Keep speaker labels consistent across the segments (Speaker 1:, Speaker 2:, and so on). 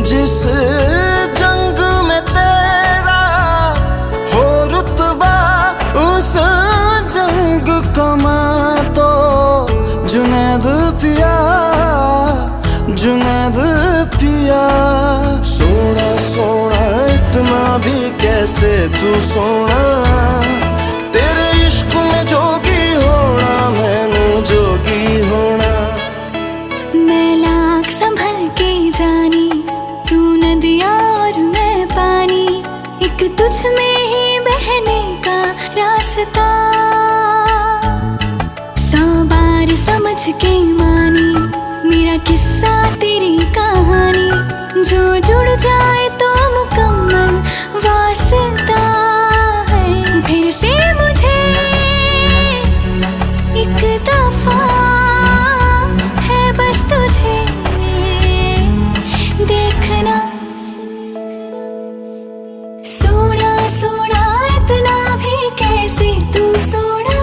Speaker 1: जिस जंग में तेरा हो रुतबा, उस जंग कमा तो जुनैद पिया, जुनैद पिया। सोना सोना इतना भी कैसे तू सोना, तेरे इश्क में जोगी होना, मैनू जोगी होना।
Speaker 2: मैं लाख संभल के जानी, तू नदिया और मैं पानी, एक तुझ में ही बहने का रास्ता। 100 बार समझ के मानी मेरा किस्सा तेरी कहानी, जो जुड़ जाए तो मुकम्मल वास्ता है। फिर से मुझे एक दफा है बस तुझे देखना। सोना सोना इतना भी कैसे तू सोना,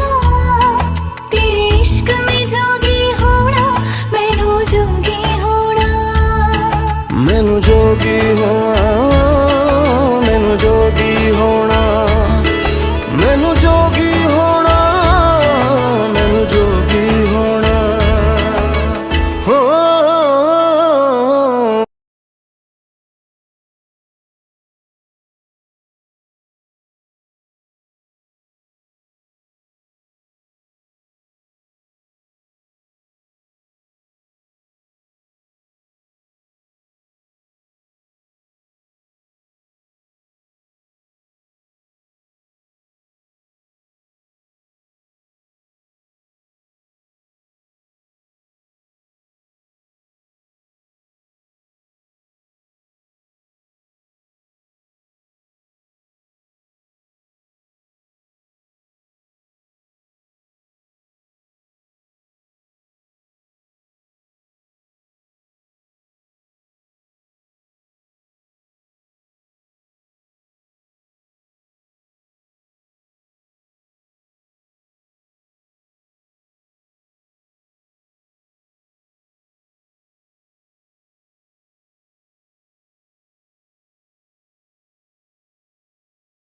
Speaker 2: तेरे इश्क में जोगी होना, मैनू जोगी होना,
Speaker 1: मैनू जोगी होना,